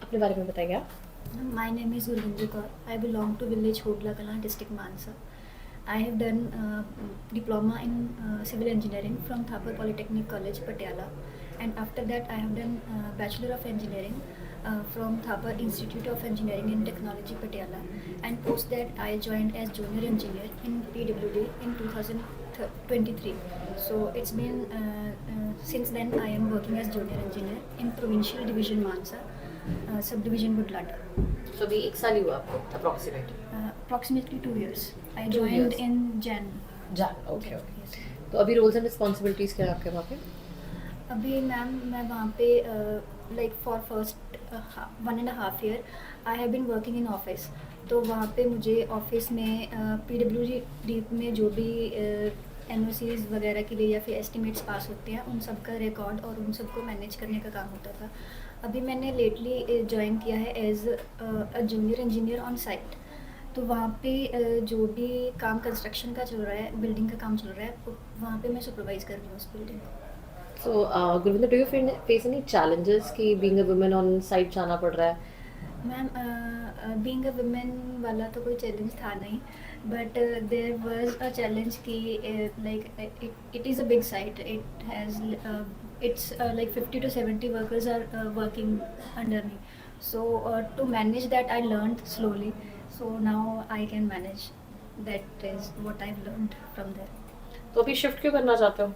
अपने बारे में बताइए आप। My name is Gurvinder Kaur. I belong to village Hodla Kala, district Mansa. I have done diploma in civil engineering from Thapar Polytechnic College, Patiala, and after that I have done Bachelor of Engineering from Thapar Institute of Engineering and Technology, Patiala, and post that I joined as junior engineer in PWD in 2023. So it's been since then I am working as junior engineer in Provincial Division Mansa, subdivision Budlata. तो अभी 1 साल ही हुआ आपको approximate. Approximately 2 years. I 2 joined years। in Jan. जान okay Jan, okay. yes. तो अभी roles and responsibilities क्या है आपके वहाँ पे? अभी मैम मैं वहाँ पे like for first 1.5 year I have been working in office. तो वहाँ पे मुझे ऑफिस में PWD में जो भी NOCs वगैरह के लिए या फिर एस्टिमेट्स पास होते हैं उन सब का रिकॉर्ड और उन सबको मैनेज करने का काम होता था। अभी मैंने लेटली ज्वाइन किया है as a junior engineer on site. तो वहाँ पे जो भी काम कंस्ट्रक्शन का चल रहा है, बिल्डिंग का काम चल रहा है, वहाँ पे मैं सुपरवाइज कर रही हूँ उस बिल्डिंग को। So Gurvinder, do you face any challenges कि being a woman on site जाना पड़ रहा है? मैम बीइंग अ वुमेन वाला तो कोई चैलेंज था नहीं, but there was a challenge कि like it is a big site. It has it's like 50 to 70 workers are working under me. So to manage that I learned slowly. So now I can manage. That is what I learned from there. तो अभी shift क्यों करना चाहते हो?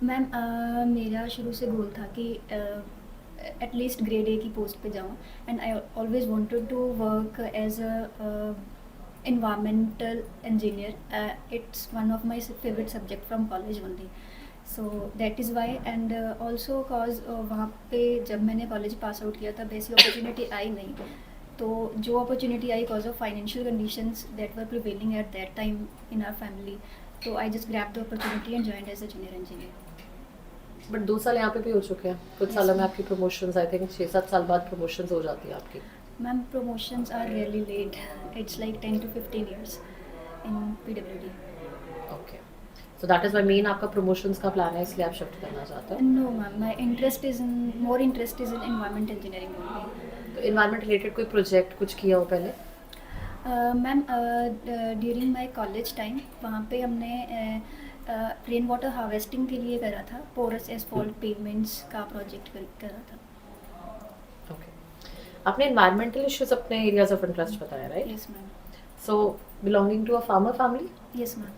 Ma'am मेरा शुरू से गोल था कि एटलीस्ट ग्रेड ए की पोस्ट पे जाऊँ, and I always wanted to work as a environmental engineer. It's one of my favorite subject from college only. So that is why, and also cause वहाँ पे जब मैंने कॉलेज पास आउट किया तब ऐसी अपॉर्चुनिटी आई नहीं। तो जो अपॉर्चुनिटी आई cause of financial conditions that were prevailing at that time in our family, तो I just grab the opportunity and joined as a junior engineer. But 2 साल यहाँ पे भी हो चुके हैं, कुछ Yes, सालों में ma'am. आपकी प्रमोशंस, आई थिंक 6-7 साल बाद प्रमोशंस हो जाती है आपकी। Ma'am, promotions are really late. It's like 10 to 15 years in PWD. Okay. So that is why main आपका प्रमोशंस का प्लान है, इसलिए आप शिफ्ट करना चाहते हो। No, ma'am. My interest is in more interest is in environment engineering only. तो environment related कोई प्रोजेक्ट कुछ किया हो पहले? Ma'am during my college time वहाँ पे हमने रेन वाटर हार्वेस्टिंग के लिए करा था, पोरस एसफॉल्ट पेवमेंट्स का प्रोजेक्ट करा था। ओके। आपने एनवायरमेंटल इश्यूज अपने एरियाज ऑफ इंटरेस्ट बताया, right? Yes ma'am. So belonging to a farmer family, yes ma'am.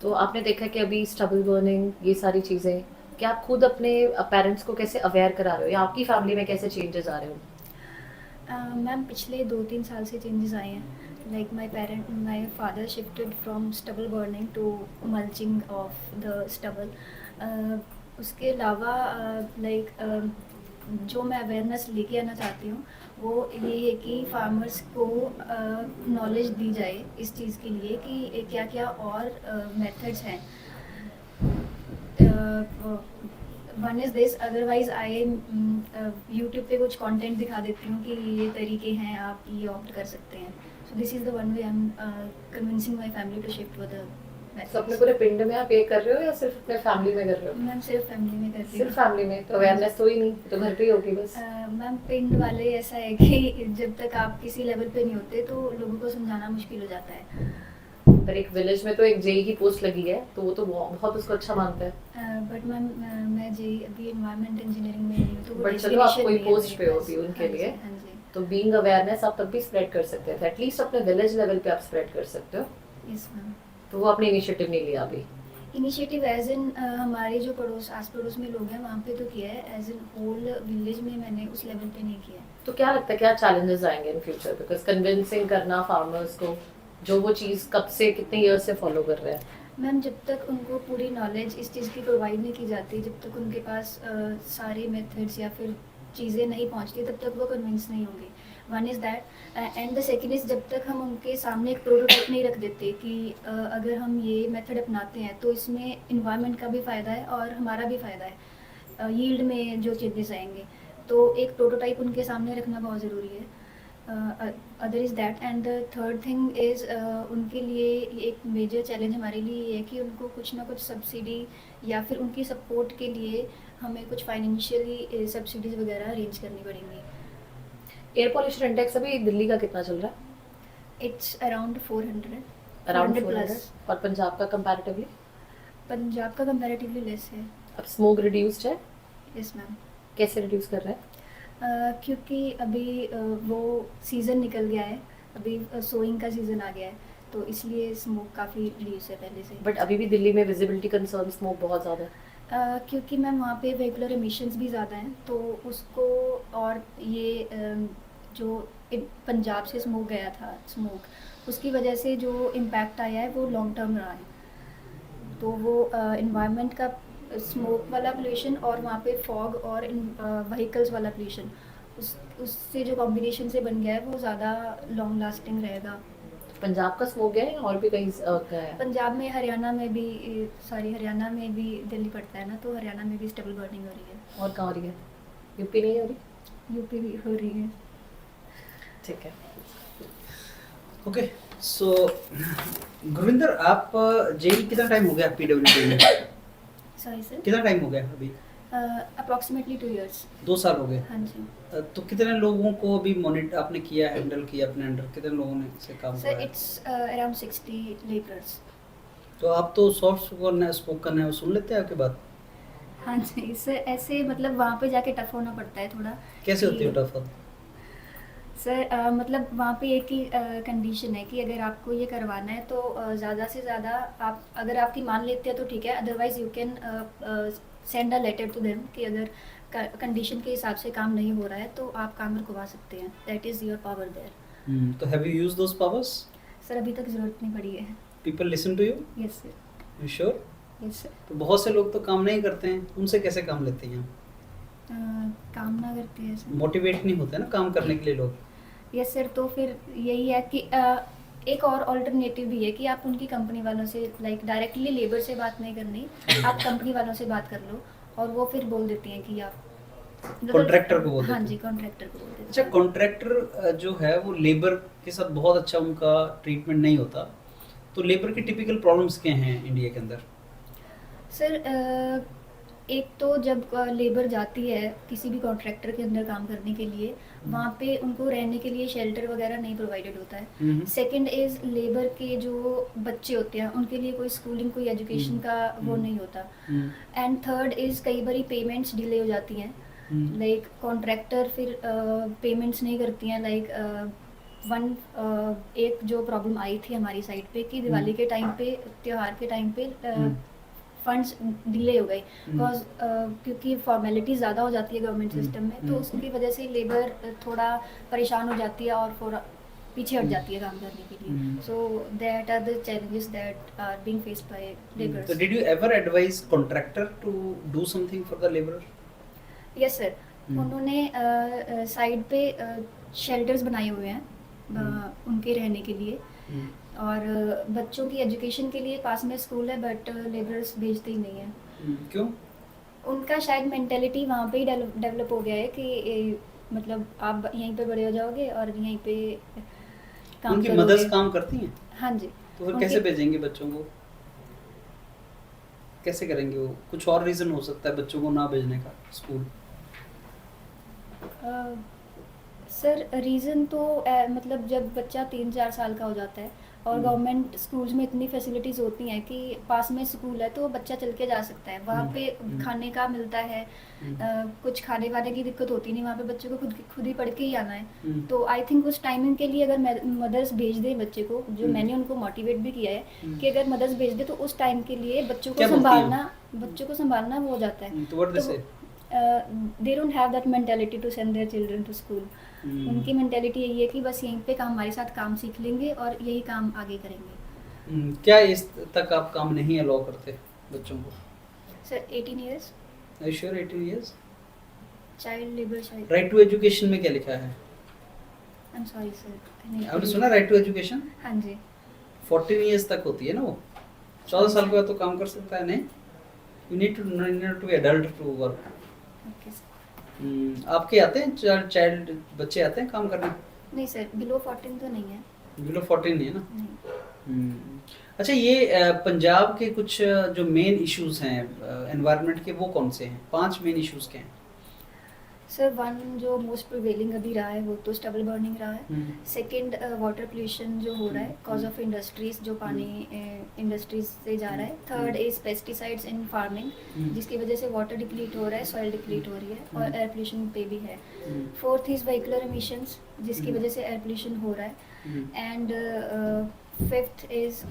तो आपने देखा कि अभी स्टबल बर्निंग, ये सारी चीज़ें, क्या आप खुद अपने पेरेंट्स को कैसे अवेयर करा रहे हो, या आपकी फैमिली में कैसे चेंजेस आ रहे हो? मैम पिछले 2-3 साल से चेंजेस आए हैं। Like my father shifted from stubble burning to mulching of the stubble. उसके अलावा जो मैं अवेयरनेस लेके आना चाहती हूँ वो ये है कि फार्मर्स को नॉलेज दी जाए इस चीज़ के लिए कि क्या क्या और मेथड्स हैं। One is this, otherwise I YouTube पे कुछ कंटेंट दिखा देती हूँ कि ये तरीके हैं, आप ये ऑप्ट कर सकते हैं। So this is the one way I am convincing my family to shift with the तो अपने पूरे पिंड में आप ये कर रहे हो या सिर्फ अपने फैमिली में कर रहे हो? मैम सिर्फ फैमिली में करती हूँ। सिर्फ फैमिली में? तो अवेयरनेस तो ही नहीं, तो घर पे ही होगी बस। मैम पिंड वाले ऐसा है कि जब तक आप किसी लेवल पे नहीं होते तो लोगों को समझाना मुश्किल हो जाता है। पर एक विलेज में तो एक जेई की पोस्ट लगी है, तो वो तो बहुत उसको अच्छा मानते हैं। बट मैम मैं जी अभी एनवायरमेंट इंजीनियरिंग में नहीं हूँ, तो बट चलो आप कोई पोस्ट पे हो भी उनके लिए, हाँ जी। तो बीइंग अवेयरनेस आप तब भी स्प्रेड कर सकते थे, एटलीस्ट अपने विलेज लेवल पे आप स्प्रेड कर सकते हो। Yes ma'am. तो वो आपने इनिशिएटिव नहीं लिया अभी? इनिशिएटिव एज इन हमारे जो आस पड़ोस में लोग हैं वहाँ पे तो किया है, एज इन होल विलेज में मैंने उस लेवल पे नहीं किया है। तो क्या लगता है क्या चैलेंजेस आएंगे इन फ्यूचर, बिकॉज कन्विंसिंग करना फार्मर्स को जो वो चीज़ कब से कितने ईयर से फॉलो कर रहे हैं? मैम जब तक उनको पूरी नॉलेज इस चीज़ की प्रोवाइड नहीं की जाती, जब तक उनके पास सारे मेथड्स या फिर चीज़ें नहीं पहुंचती, तब तक वो कन्विंस नहीं होंगे। One is that, and the second is जब तक हम उनके सामने एक प्रोटोटाइप नहीं रख देते कि अगर हम ये मेथड अपनाते हैं तो इसमें इन्वायरमेंट का भी फ़ायदा है और हमारा भी फ़ायदा है, यील्ड में जो चेंजेस आएंगे, तो एक प्रोटोटाइप उनके सामने रखना बहुत ज़रूरी है। Other is that, and the third thing is उनके लिए एक मेजर चैलेंज हमारे लिए ये है कि उनको कुछ ना कुछ सब्सिडी या फिर उनकी सपोर्ट के लिए हमें कुछ फाइनेंशियली सब्सिडीज़ वगैरह अरेंज करनी पड़ेंगी। एयर पॉल्यूशन इंडेक्स अभी दिल्ली का कितना चल रहा है? It's around 400, around 400 400। प्लस। और पंजाब का कंपैरेटिवली? पंजाब का कंपैरेटिवली लेस है। अब स्मोक रिड्यूस्ड है? Yes ma'am. कैसे रिड्यूस कर रहा है? क्योंकि अभी वो सीज़न निकल गया है, अभी सोइंग का सीज़न आ गया है, तो इसलिए स्मोक काफ़ी रिड्यूस है पहले से। बट अभी भी दिल्ली में विजिबिलिटी कंसर्न, स्मोक बहुत ज़्यादा है। क्योंकि मैम वहाँ पे वेहिकुलर एमिशंस भी ज़्यादा हैं, तो उसको और ये जो पंजाब से स्मोक गया था स्मोक, उसकी वजह से जो इम्पैक्ट आया है वो लॉन्ग टर्म रहा है। तो वो इन्वायरमेंट का स्मोक वाला पोल्यूशन और वहाँ पे फॉग और व्हीकल्स वाला पोल्यूशन, उससे जो कॉम्बिनेशन से बन गया है वो ज़्यादा लॉन्ग लास्टिंग रहेगा। पंजाब का स्मोक है या और भी कहीं का है? पंजाब में, हरियाणा में भी, सॉरी हरियाणा में भी दिल्ली पड़ता है ना, तो हरियाणा में भी स्टबल बर्निंग हो रही है। और कहाँ हो रही है? यूपी नहीं हो रही? यूपी भी हो रही है। ठीक है। ओके, सो गुरविंदर, आप जेई कितना टाइम हो गया पीडब्ल्यूडी में? Sorry sir. कितना टाइम हो गया अभी? Approximately 2 years. 2 साल हो गए। हाँ जी तो कितने लोगों को अभी मॉनिटर आपने किया, हैंडल किया अपने अंडर? कितने लोगों ने से काम सर। किया? It's around 60 labourers. तो आप तो सॉफ्ट स्पोक करना है वो सुन लेते हैं आपकी बात? हाँ जी सर, ऐसे मतलब वहाँ पे जाके टफ होना पड़ता है थोड़ा। कैसे होती है कि- टफ? सर मतलब वहाँ पे एक ही कंडीशन है कि अगर आपको ये करवाना है तो ज़्यादा से ज़्यादा आप, अगर आपकी मान लेते हैं तो ठीक है, otherwise you can send a letter to them कि अगर कंडीशन के हिसाब से काम नहीं हो रहा है तो आप काम रुकवा सकते हैं। That is your power there. तो have you used those powers? Sir अभी तक ज़रूरत नहीं पड़ी है। People listen to you? Yes sir. You sure? Yes sir. तो बहुत से लोग तो काम नहीं करते हैं, उनसे कैसे काम लेते हैं? काम ना करते हैं सर। मोटिवेट नहीं होते ना काम करने के लिए लोग? यस सर, तो फिर यही है कि एक और ऑल्टरनेटिव भी है कि आप उनकी कंपनी वालों से, लाइक डायरेक्टली लेबर से बात नहीं करनी, आप कंपनी वालों से बात कर लो और वो फिर बोल देती हैं कि आप कॉन्ट्रैक्टर को बोल देते हाँ हैं? जी, कॉन्ट्रैक्टर को बोल देते अच्छा, हैं। कॉन्ट्रैक्टर जो है वो लेबर के साथ बहुत अच्छा उनका ट्रीटमेंट नहीं होता, तो लेबर की टिपिकल प्रॉब्लम्स क्या हैं इंडिया के अंदर? सर एक तो जब लेबर जाती है किसी भी कॉन्ट्रैक्टर के अंदर काम करने के लिए, वहाँ पे उनको रहने के लिए शेल्टर वगैरह नहीं प्रोवाइडेड होता है। सेकंड इज़ लेबर के जो बच्चे होते हैं उनके लिए कोई स्कूलिंग, कोई एजुकेशन का वो नहीं होता। एंड थर्ड इज़ कई बारी पेमेंट्स डिले हो जाती हैं, लाइक कॉन्ट्रैक्टर फिर पेमेंट्स नहीं करती हैं। लाइक एक जो प्रॉब्लम आई थी हमारी साइड पे कि दिवाली के टाइम पे, त्योहार के टाइम पे फंड्स डिले हो गए बिकॉज क्योंकि फॉर्मेलिटी ज़्यादा हो जाती है गवर्नमेंट सिस्टम में, तो उसकी वजह से लेबर थोड़ा परेशान हो जाती है और थोड़ा पीछे हट जाती है काम करने के लिए। So that are the challenges that are being faced by तो labours. Did you ever advise contractor to do something for the labour? Yes sir, उन्होंने साइड पे शेल्टर्स बनाए हुए हैं उनके रहने के लिए, और बच्चों की एजुकेशन के लिए पास में स्कूल है, बट लेबर्स भेजते ही नहीं है। क्यों? उनका शायद मेंटेलिटी वहाँ पे ही डेवलप हो गया है कि मतलब आप यहीं पे बड़े हो जाओगे और यहीं पे काम उनकी करोगे। मदर्स काम करती हैं, हाँ जी। तो फिर उनकी- कैसे भेजेंगे बच्चों को? कैसे करेंगे वो? कुछ और रीजन हो सकता है बच्चों को ना भेजने का स्कूल? सर रीज़न तो मतलब जब बच्चा 3-4 साल का हो जाता है और गवर्नमेंट स्कूल्स में इतनी फैसिलिटीज़ होती हैं कि पास में स्कूल है तो बच्चा चल के जा सकता है वहाँ पे, खाने का मिलता है, कुछ खाने वाने की दिक्कत होती नहीं, वहाँ पे बच्चे को खुद ही पढ़ के ही आना है। तो आई थिंक उस टाइमिंग के लिए अगर मदर्स भेज दें बच्चे को, जो मैंने उनको मोटिवेट भी किया है कि अगर मदर्स भेज दे तो उस टाइम के लिए बच्चों क्या को बोलती हैं? संभालना वो हो जाता है। तो what they say? They don't have that mentality to send their children to school. उनकी मेंटालिटी यही है कि बस यहीं पे काम, हमारे साथ काम सीख लेंगे और यही काम आगे करेंगे। क्या इस तक आप काम नहीं अलाउ करते बच्चों को? Sir 18 years. Are you sure 18 years? Child labour शायद। राइट टू एजुकेशन में क्या लिखा है? I am sorry sir. आपने सुना राइट टू एजुकेशन? हाँ जी। 14 इयर्स तक होती है ना वो? 14 साल के बाद तो काम कर सकता है नहीं? You need to be adult to work. Okay sir. आपके आते हैं चाइल्ड बच्चे आते हैं काम करने? नहीं सर, बिलो 14 तो नहीं है। बिलो 14 नहीं है ना? नहीं। अच्छा, ये पंजाब के कुछ जो मेन इश्यूज हैं एनवायरनमेंट के, वो कौन से हैं? 5 मेन इश्यूज क्या हैं? सर वन जो मोस्ट प्रिवेलिंग अभी रहा है वो तो स्टबल बर्निंग रहा है। हम्म, सेकंड वाटर पोल्यूशन जो हो रहा है कॉज हम्म, ऑफ इंडस्ट्रीज, जो पानी इंडस्ट्रीज से जा रहा है। Third is pesticides in farming, hmm, जिसकी वजह से वाटर डिप्लीट हो रहा है, सॉइल डिप्लीट हो रही है, और हम्म, एयर पोल्यूशन पे भी है। हम्म, फोर्थ इज व्हीकलर एमिशंस, जिसकी हम्म, वजह से एयर पोल्यूशन हो रहा है। हम्म, एंड फिफ्थ इज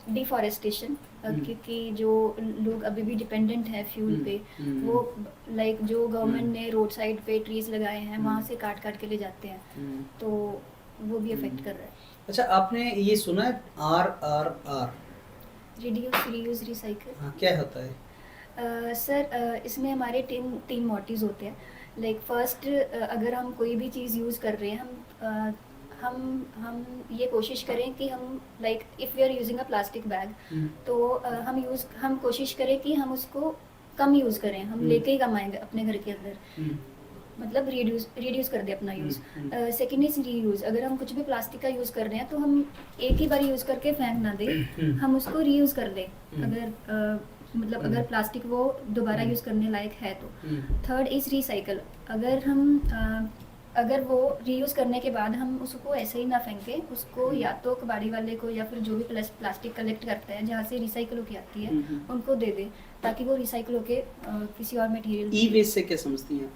डिफॉरेस्टेशन, हम्म, क्योंकि जो लोग अभी भी डिपेंडेंट है फ्यूल पे, हम्म, वो लाइक जो गवर्नमेंट हम्म, ने रोड साइड पे ट्रीज लगाए हैं वहाँ हम्म, से काट काट के ले जाते हैं, हम्म। तो वो भी अफेक्ट कर रहा है। अच्छा, आपने ये सुना है RRR? Reduce, reuse, recycle. हाँ, क्या होता है? सर इसमें हमारे तीन मोटिव्स होते हैं। लाइक फर्स्ट, अगर हम कोई भी चीज़ यूज़ कर रहे हैं, हम ये कोशिश करें कि हम like if we are using a plastic bag, hmm, तो हम कोशिश करें कि हम उसको कम यूज़ करें, हम लेके ही कम आएंगे अपने घर के अंदर, हम्म, मतलब रिड्यूस कर दे अपना use. Hmm, second is reuse, अगर हम कुछ भी प्लास्टिक का यूज़ कर रहे हैं तो हम एक ही बार यूज़ करके फेंक ना दें, हम उसको रीयूज़ कर लें, अगर मतलब अगर प्लास्टिक वो दोबारा यूज़ करने लायक है तो। थर्ड इज़ रिसाइकल, अगर वो रीयूज़ करने के बाद हम उसको ऐसे ही ना फेंकें, उसको या तो कबाड़ी वाले को या फिर जो भी प्लास्टिक कलेक्ट करता है जहाँ से रिसाइकल होके आती है उनको दे दें, ताकि वो रिसाइकल होके किसी और मटेरियल। ई वेस्ट से क्या समझती हैं?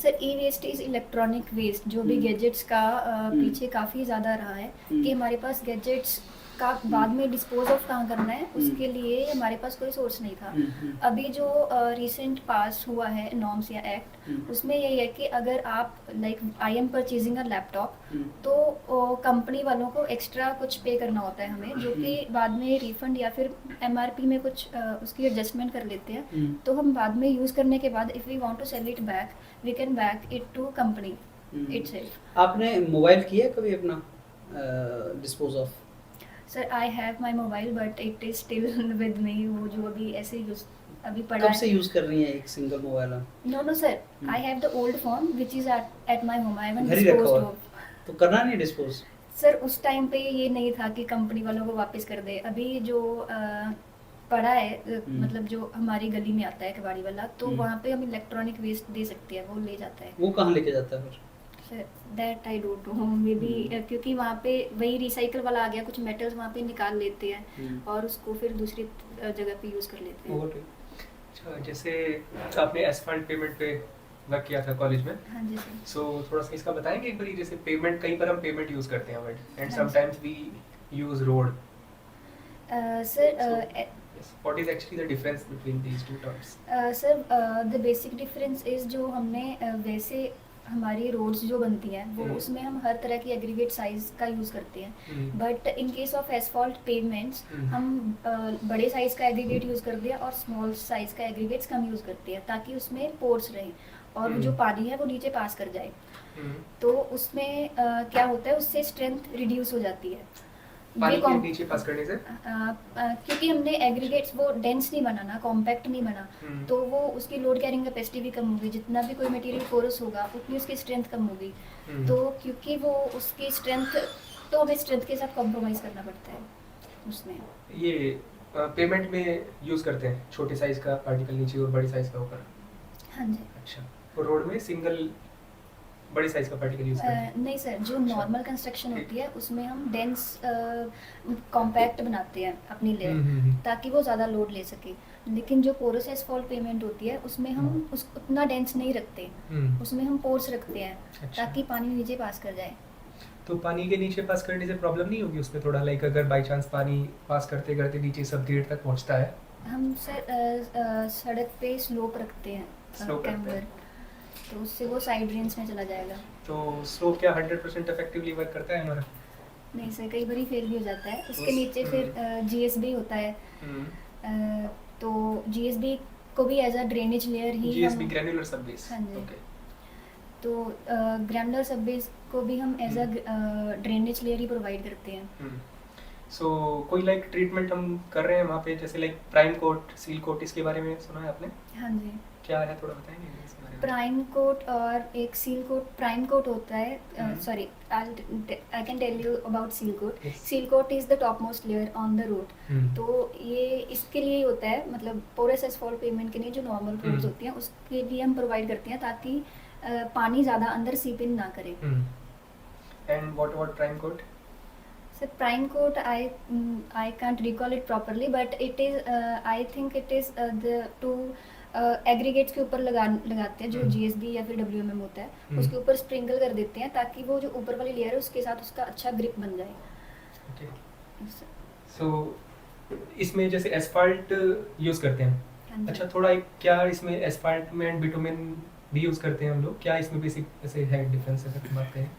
Sir e waste is electronic waste, जो भी गैजेट्स का पीछे काफ़ी ज़्यादा रहा है कि हमारे पास गैजेट्स का बाद में डिस्पोज ऑफ कहाँ करना है, उसके लिए हमारे पास कोई सोर्स नहीं था। अभी जो रिसेंट पास हुआ है नॉर्म्स या एक्ट, उसमें यही है कि अगर आप like I am purchasing a laptop, तो कंपनी वालों को एक्स्ट्रा कुछ पे करना होता है हमें, जो कि बाद में रिफंड या फिर MRP में कुछ उसकी एडजस्टमेंट कर लेते हैं। तो हम बाद में यूज़ करने के बाद if we want to sell it back, we can back it to company itself. आपने मोबाइल किया कभी अपना dispose of? Sir I have my mobile but it is still with me, वो जो अभी ऐसे यूज अभी पड़ा कब है। से यूज कर रही हैं एक single mobile? No sir, I have the old phone which is at my home, I haven't घर ही रखा डिस्पोज्ड हुआ ऑफ। तो करना नहीं डिस्पोज? सर उस टाइम पे ये नहीं था कि कंपनी वालों को वापस कर दे। अभी जो पड़ा है मतलब जो हमारी गली में आता है कबाड़ी वाला, तो वहाँ पे हम इलेक्ट्रॉनिक वेस्ट दे सकते हैं, वो ले जाता है। वो कहाँ लेके जाता है फिर? Sir that I don't know, may be क्योंकि वहाँ पे वही रिसाइकल वाला आ गया, कुछ मेटल्स वहाँ पे निकाल लेते हैं और उसको फिर दूसरी जगह पे यूज़ कर लेते हैं। अच्छा, जैसे आपने एसफल्ट पेमेंट पे वर्क किया था कॉलेज में, हाँ जी सर। सो थोड़ा सा इसका बताएंगे एक बारी, जैसे पेमेंट कहीं पर हम पेमेंट यूज करते हैं बट एंड हाँ sometimes we use road, sir what is actually the difference between these two terms? Sir the basic difference is जो हमने वैसे हमारी रोड्स जो बनती हैं वो उसमें हम हर तरह की एग्रीगेट साइज़ का यूज़ करते हैं, but in case of asphalt pavements हम बड़े साइज़ का एग्रीगेट यूज़ करते हैं और स्मॉल साइज़ का एग्रीगेट्स कम यूज़ करते हैं, ताकि उसमें पोर्स रहें और वो जो पानी है वो नीचे पास कर जाए। तो उसमें क्या होता है, उससे स्ट्रेंथ रिड्यूस हो जाती है। पानी ये के नीचे पास करने से क्योंकि हमने एग्रीगेट्स वो डेंस नहीं बना ना, कॉम्पैक्ट नहीं बना, तो वो उसकी लोड कैरिंग कैपेसिटी भी कम होगी, जितना भी कोई मटेरियल पोरस होगा उतनी उसकी स्ट्रेंथ कम होगी। तो क्योंकि वो उसकी स्ट्रेंथ, तो हमें स्ट्रेंथ के साथ कॉम्प्रोमाइज़ करना पड़ता है उसमें। ये पेमेंट में यूज करते हैं छोटे साइज का पार्टिकल नीचे और बड़ी साइज का ऊपर? हाँ जी। अच्छा, और रोड में सिंगल बड़ी साइज का पार्टिकल यूज करते हैं? नहीं सर, जो नॉर्मल कंस्ट्रक्शन होती है उसमें हम डेंस कॉम्पैक्ट बनाते हैं अपनी लेयर, ताकि वो ज़्यादा लोड ले सके। लेकिन जो पोरस एसफॉल्ट पेमेंट होती है उसमें हम उतना डेंस नहीं रखते, उसमें हम पोर्स रखते हैं ताकि पानी नीचे पास कर जाए। तो पानी के नीचे पास करने से प्रॉब्लम नहीं होगी उसमें थोड़ा, लाइक अगर बाई चांस पानी पास करते करते नीचे सब देर तक पहुंचता है? हम सर सड़क पे स्लोप रखते हैं Slope रखते हैं। कैम्बर, तो उससे वो साइड रेंज में चला जाएगा। तो स्लोप क्या 100% इफेक्टिवली वर्क करता है हमारा? नहीं सर, कई बार फेल भी हो जाता है। उसके उस- नीचे फिर GSB होता है, तो GSB को भी एज अ ड्रेनेज लेयर ही जीएसबी हम, ग्रैन्युलर सब बेस? हाँ जी। ओके। तो ग्रैनुलर सब बेस को भी हम एज अ ड्रेनेज लेयर ही प्रोवाइड करते हैं। सो कोई लाइक ट्रीटमेंट हम कर रहे हैं वहाँ पे, जैसे like prime coat, seal coat, इसके बारे में सुना है आपने? हाँ जी। क्या है, थोड़ा बताएंगे इसके बारे में? प्राइम कोट और एक सील कोट. प्राइम कोट होता है, hmm. Sorry, I can tell you about seal coat. Yes. Seal coat is the top most layer on the road. Hmm. तो ये इसके लिए ही होता है, मतलब पोरस एसफॉल्ट पेमेंट के लिए जो नॉर्मल रोड्स हम्म. होती हैं उसके लिए हम प्रोवाइड करते हैं ताकि पानी ज़्यादा अंदर सीप इन ना करे. And what about prime coat? So prime coat, I can't recall it properly, but it is I think it is the two aggregates के ऊपर लगाते हैं जो GSB या फिर WMM होता है, उसके ऊपर स्प्रिंकल कर देते हैं ताकि वो जो ऊपर वाली लेयर है उसके साथ उसका अच्छा ग्रिप बन जाए. ओके. सो इसमें जैसे एस्फाल्ट यूज करते हैं. हाँ जी. अच्छा, थोड़ा एक क्या इसमें एस्फाल्ट में एंड बिटुमेन भी यूज करते हैं हम लोग, क्या इसमें बेसिक ऐसे है डिफरेंस अगर तुम बात करें?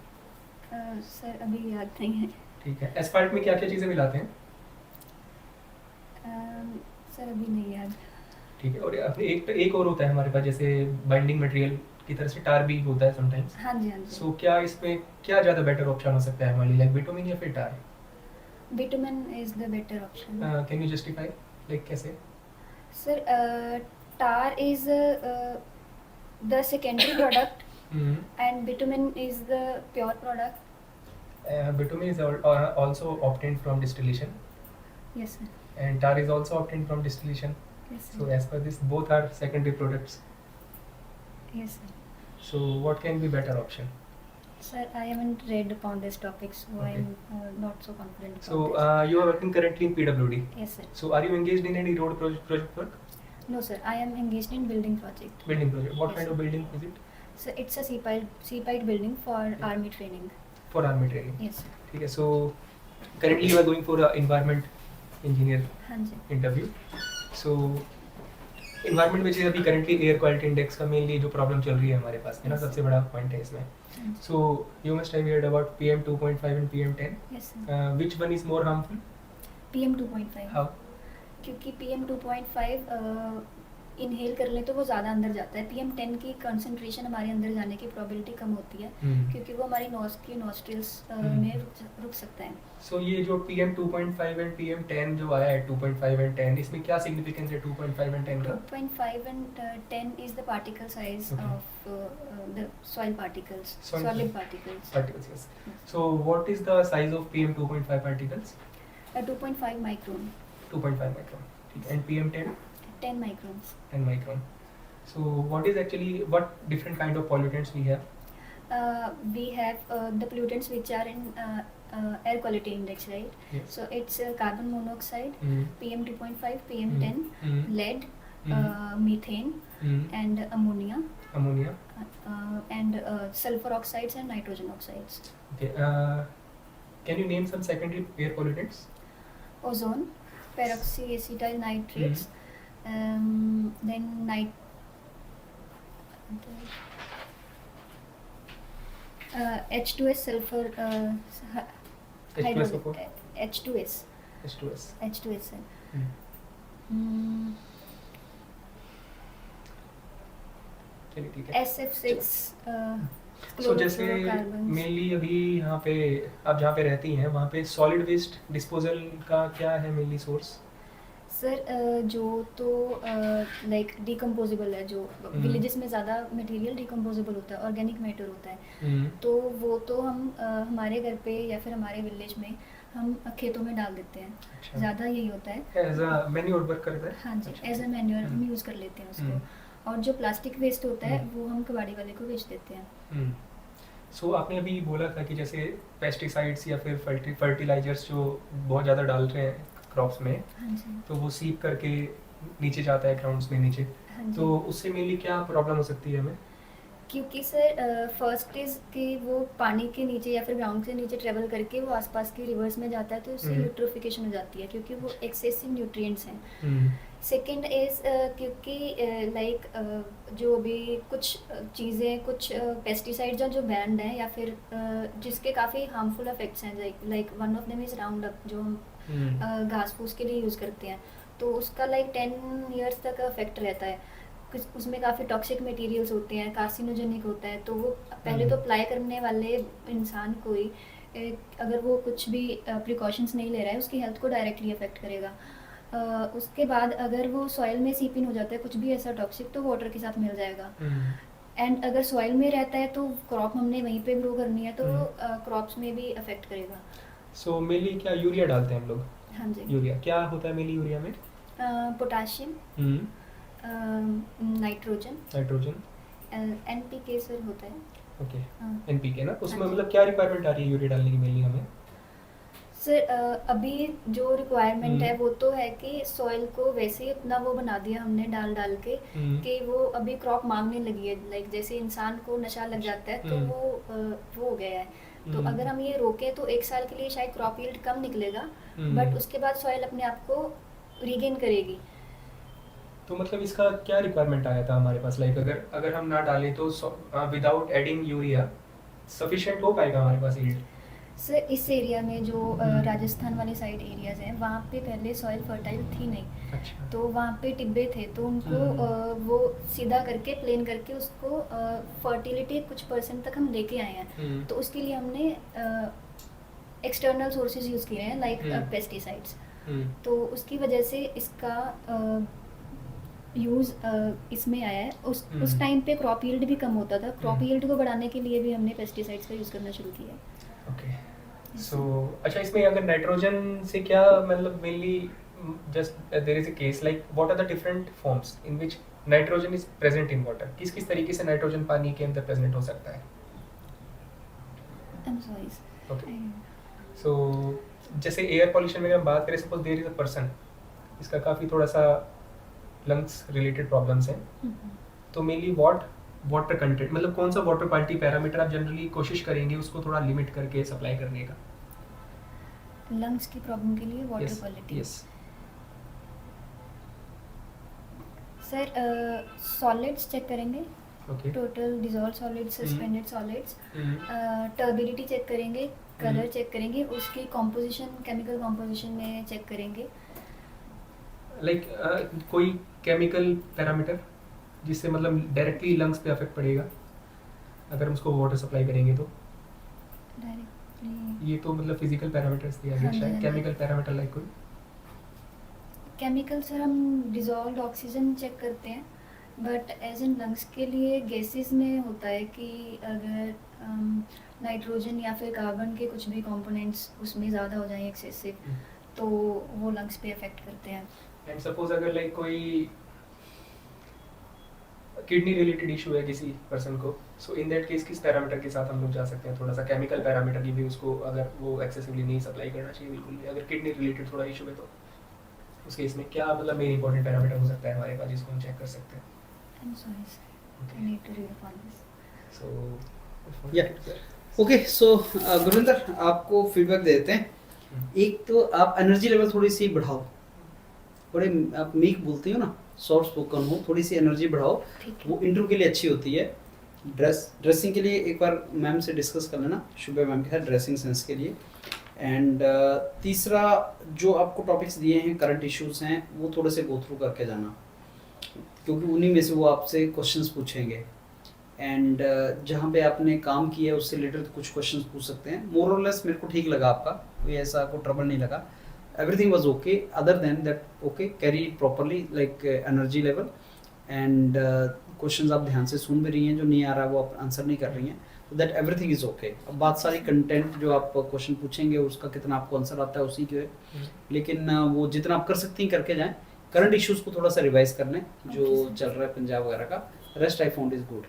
सर अभी याद नहीं है. ठीक है. एस्फाल्ट में क्या क्या चीज़ें मिलाते हैं? सर अभी नहीं याद. ठीक है. और अपने एक और होता है हमारे पास जैसे बाइंडिंग मटेरियल की तरह से टार भी होता है समटाइम्स. हाँ जी, हाँ जी. सो क्या इसमें क्या ज़्यादा बेटर ऑप्शन हो सकता है हमारे लिए, लाइक बिटुमेन या फिर tar? Bitumen is the better option. Can you justify, like कैसे? Sir tar is the secondary product and bitumen is the pure product. Bitumen is also obtained from distillation Yes sir. and tar is also obtained from distillation. Yes sir. So as per this, both are secondary products. Yes sir. So what can be better option? Sir, I haven't read upon this topic, so Okay. I'm not so confident about So this. you are working currently in PWD. Yes sir. So are you engaged in any road project work? No sir, I am engaged in building project. Building project. What Yes, kind sir. of building is it? So it's a seapide building for army training. For army training. Yes sir. ठीक है. So currently you are going for a environment engineer हाँ जी. interview. So environment में जैसे अभी currently air quality index का mainly जो problem चल रही है हमारे पास है ना, Yes. सबसे बड़ा point है इसमें. हाँ जी. So you must have heard about PM 2.5 and PM 10. Yes sir. Which one is more harmful? PM 2.5. How? क्योंकि PM 2.5 इनहेल कर ले तो वो ज़्यादा अंदर जाता है. PM 10 की कंसंट्रेशन हमारे अंदर जाने की प्रोबेबिलिटी कम होती है क्योंकि वो हमारी नोज की नोस्ट्रिल्स में रुक सकता है. So ये जो PM 2.5 and PM 10 जो आया है 2.5 and 10, इसमें क्या significance है 2.5 and 10 का? 2.5 and 10 is the particle size Okay. of the soil particles, Soil- solid particles. Particles, yes. So what is the size of PM 2.5 particles? 2.5 micron, 2.5 micron. ठीक है. And PM 10? 10 microns. 10 micron. So what different kind of pollutants we have? We have the pollutants which are in air quality index, right? Yes. So it's carbon monoxide, PM 2.5, PM 10, lead, methane, and ammonia, and sulfur oxides and nitrogen oxides. Okay. Can you name some secondary air pollutants? Ozone, peroxyacetyl nitrates, then H2S sulfur H2SO4? H2S. H2S. H2S sir. चलिए ठीक है. SF6 So जैसे chlorofluorocarbons. Mainly अभी यहाँ पे आप जहाँ पे रहती हैं वहाँ पे सॉलिड वेस्ट डिस्पोजल का क्या है मेनली सोर्स? सर जो तो लाइक डिकम्पोजेबल है, जो विलेजेस में ज़्यादा मटेरियल डिकम्पोजेबल होता है, ऑर्गेनिक मैटर होता है, तो वो तो हम हमारे घर पे या फिर हमारे विलेज में हम खेतों में डाल देते हैं. अच्छा. ज़्यादा यही होता है. एज अ मैन्योर वर्क करता है? हाँ जी, अच्छा. एज अ मैन्योर हम यूज़ कर लेते हैं उसको. और जो प्लास्टिक वेस्ट होता है वो हम कबाड़ी वाले को बेच देते हैं. सो आपने अभी बोला था कि जैसे पेस्टिसाइड्स या फिर फर्टिलाइजर्स जो बहुत ज़्यादा डाल रहे हैं क्रॉप्स में, हाँ जी. तो वो सीप करके नीचे जाता है ग्राउंड्स में नीचे, हाँ जी. तो उससे मेनली क्या प्रॉब्लम हो सकती है हमें? क्योंकि सर फर्स्ट इज कि वो पानी के नीचे या फिर ग्राउंड के नीचे ट्रेवल करके वो आसपास के रिवर्स में जाता है, तो उससे यूट्रोफिकेशन हो जाती है क्योंकि वो एक्सेसिव न्यूट्रिएंट्स हैं. सेकंड इज़ क्योंकि लाइक जो अभी कुछ चीज़ें, कुछ पेस्टिसाइड्स जो बैंड हैं या फिर जिसके काफ़ी हार्मफुल इफेक्ट्स हैं, like one of them is round up जो हम घास फूस के लिए यूज़ करते हैं, तो उसका लाइक 10 ईयर्स तक इफेक्ट रहता है. उसमें काफ़ी टॉक्सिक मटेरियल्स होते हैं, कार्सिनोजेनिक होता है, तो वो पहले तो अप्लाई करने वाले इंसान को ही अगर वो कुछ भी प्रिकॉशंस नहीं ले रहा है उसकी हेल्थ को डायरेक्टली अफेक्ट करेगा. उसके बाद अगर वो सॉइल में सीप इन हो जाता है कुछ भी ऐसा टॉक्सिक, तो वाटर के साथ मिल जाएगा. एंड अगर सॉइल में रहता है तो क्रॉप हमने वहीं पे ग्रो करनी है, तो क्रॉप्स में भी अफेक्ट करेगा। सो मेनली क्या यूरिया डालते हैं हम लोग? हाँ जी। यूरिया क्या होता है मेनली यूरिया में? Potassium, nitrogen, nitrogen, NPK sir होता है। ओके, हाँ। एनपीके ना, उसमें हाँ जी। मतलब क्या रिक्वायरमेंट आ रही है यूरिया डालने की मेनली हमें? सर अभी जो रिक्वायरमेंट है हम्म। वो तो है कि सॉइल को वैसे ही अपना वो बना दिया हमने डाल डाल के कि वो अभी क्रॉप मांगने लगी है, लाइक जैसे इंसान को नशा लग जाता है तो वो हो गया है। तो अगर हम ये रोकें तो 1 साल के लिए शायद क्रॉप यील्ड कम निकलेगा, बट उसके बाद सॉइल अपने आप को रीगेन करेगी। तो मतलब इसका क्या रिक्वायरमेंट आया था हमारे पास, लाइक अगर हम ना डालें तो विदाउट एडिंग यूरिया सफिशिएंट हो पाएगा हमारे पास यील्ड? सर इस एरिया में जो राजस्थान वाली साइड एरियाज हैं वहाँ पे पहले सॉइल फर्टाइल थी नहीं, अच्छा। तो वहाँ पे टिब्बे थे, तो उनको वो सीधा करके प्लेन करके उसको फर्टिलिटी कुछ % तक हम लेके आए हैं। तो उसके लिए हमने एक्सटर्नल सोर्सेज यूज़ किए हैं लाइक पेस्टिसाइड्स। तो उसकी वजह से इसका यूज़ इसमें आया है। उस टाइम पे क्रॉप यील्ड भी कम होता था, क्रॉप यील्ड को बढ़ाने के लिए भी हमने पेस्टिसाइड्स का यूज़ करना शुरू किया है। ओके, सो अच्छा, इसमें अगर नाइट्रोजन से क्या मतलब mainly just there is a case like what are the different forms in which nitrogen is present in water? किस किस तरीके से नाइट्रोजन पानी के अंदर प्रेजेंट हो सकता है? I am sorry. Okay, so जैसे एयर पॉल्यूशन में अगर हम बात करें, suppose there is a person, इसका काफ़ी थोड़ा सा लंग्स रिलेटेड प्रॉब्लम्स हैं, तो मेनली व्हाट वाटर कंटेंट, मतलब कौन सा वाटर क्वालिटी पैरामीटर आप जनरली कोशिश करेंगे उसको थोड़ा लिमिट करके सप्लाई करने का? लंग्स की प्रॉब्लम के लिए water Yes, quality. yes. Sir solids check करेंगे, Okay. Total dissolved solids, suspended solids, hmm, turbidity check करेंगे, कलर चेक करेंगे, उसकी कॉम्पोजिशन, केमिकल कॉम्पोजिशन में चेक करेंगे। लाइक कोई केमिकल पैरामीटर जिससे मतलब डायरेक्टली लंग्स पे अफेक्ट पड़ेगा अगर हम उसको वाटर सप्लाई करेंगे तो? डायरेक्टली ये तो मतलब फिजिकल पैरामीटर्स दिया गया हाँ जी, शायद, हाँ जी। केमिकल पैरामीटर लाइक कोई? केमिकल सर हम डिजॉल्व ऑक्सीजन चेक करते हैं, बट एज इन लंग्स के लिए गैसेस में होता है कि अगर नाइट्रोजन या फिर कार्बन के कुछ भी कंपोनेंट्स उसमें ज़्यादा हो जाएं एक्सेसिव, तो वो लंग्स पे अफेक्ट करते हैं। एंड सपोज अगर लाइक कोई किडनी रिलेटेड इशू है किसी पर्सन को, सो इन दैट केस किस पैरामीटर के साथ हम लोग जा सकते हैं? थोड़ा सा केमिकल पैरामीटर की भी उसको अगर वो एक्सेसिवली नहीं सप्लाई करना चाहिए बिल्कुल भी, अगर किडनी रिलेटेड थोड़ा इशू है तो उस केस में क्या मतलब मेन इंपॉर्टेंट पैरामीटर हो सकता है हमारे पास जिसको हम चेक कर सकते हैं? I am sorry sir, I need to read upon this. So Yeah. Okay, so Gurvinder आपको फीडबैक दे देते हैं। एक तो आप एनर्जी लेवल थोड़ी सी बढ़ाओ, थोड़े आप मीक बोलते हो ना, सॉफ्ट स्पोकन हो, थोड़ी सी एनर्जी बढ़ाओ, ठीक है। वो इंटरव्यू के लिए अच्छी होती है। ड्रेसिंग के लिए एक बार मैम से डिस्कस कर लेना, शुभा मैम के साथ, ड्रेसिंग सेंस के लिए। एंड तीसरा जो आपको टॉपिक्स दिए हैं, करंट इश्यूज हैं, वो थोड़े से गो थ्रू करके जाना, क्योंकि उन्हीं में से वो आपसे क्वेश्चंस पूछेंगे। एंड जहाँ पे आपने काम किया है उससे रिलेटेड कुछ क्वेश्चंस पूछ सकते हैं। मोर और लेस मेरे को ठीक लगा आपका, कोई ऐसा कोई ट्रबल नहीं लगा, everything was okay. Other than that okay, carry properly like energy level, and questions आप ध्यान से सुन भी रही हैं, जो नहीं आ रहा वो आप आंसर नहीं कर रही हैं, तो दैट एवरीथिंग इज ओके। अब बात सारी कंटेंट जो आप क्वेश्चन पूछेंगे उसका कितना आपको आंसर आता है उसी के, लेकिन वो जितना आप कर सकती हैं करके जाएं। करंट इश्यूज को थोड़ा सा रिवाइज कर लें जो Okay, चल रहा है पंजाब वगैरह का। Rest I found is good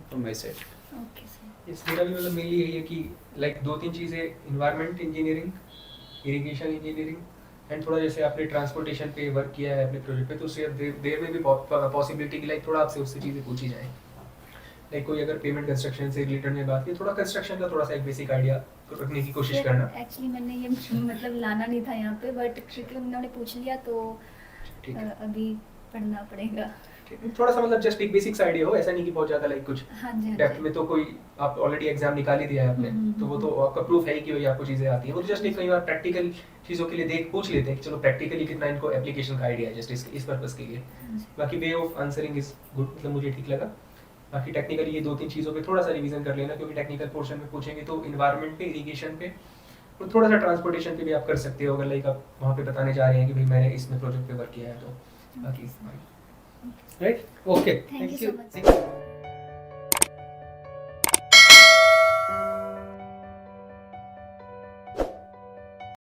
from my side. Okay sir. इस मेरा भी मतलब मेनली यही है कि लाइक 2-3 चीज़ें, environment engineering, irrigation engineering, and थोड़ा जैसे आपने ट्रांसपोर्टेशन पे वर्क किया है अपने प्रोजेक्ट पे, तो उससे देर में भी पॉसिबिलिटी की लाइक थोड़ा आपसे उससे चीज़ें पूछी जाए। लाइक कोई अगर पेमेंट कंस्ट्रक्शन से रिलेटेड में बात की, थोड़ा कंस्ट्रक्शन का थोड़ा सा एक बेसिक आइडिया रखने की कोशिश करना। एक्चुअली मैंने ये मतलब लाना नहीं था यहाँ पे, बट क्योंकि उन्होंने पूछ लिया तो ठीक है, अभी पढ़ना पड़ेगा। थोड़ा सा मतलब जस्ट एक बेसिक आइडिया हो, ऐसा नहीं कि बहुत ज़्यादा लाइक कुछ हाँ जी, हाँ डेप्थ जी। में। तो कोई आप ऑलरेडी एग्जाम निकाल ही दिया है आपने, तो वो तो आपका प्रूफ है कि वही आपको चीज़ें आती हैं। वो जस्ट एक कई बार प्रैक्टिकल चीज़ों के लिए पूछ लेते हैं कि चलो प्रैक्टिकली कितना इनको एप्लीकेशन का आइडिया है जस्ट इस पर्पस के लिए। हाँ जी। बाकी way of answering is good, मतलब मुझे ठीक लगा। बाकी टेक्निकली ये 2-3 चीज़ों पे थोड़ा सा रिवीजन कर लेना, क्योंकि टेक्निकल पोर्शन में पूछेंगे तो इन्वायरमेंट पे, इरिगेशन पे, और थोड़ा सा ट्रांसपोर्टेशन पे भी आप कर सकते हो अगर लाइक आप वहाँ पे बताने जा रहे हैं कि भाई मैंने इसमें प्रोजेक्ट पे वर्क किया है तो। बाकी right, okay, Thank you so much. Thank you.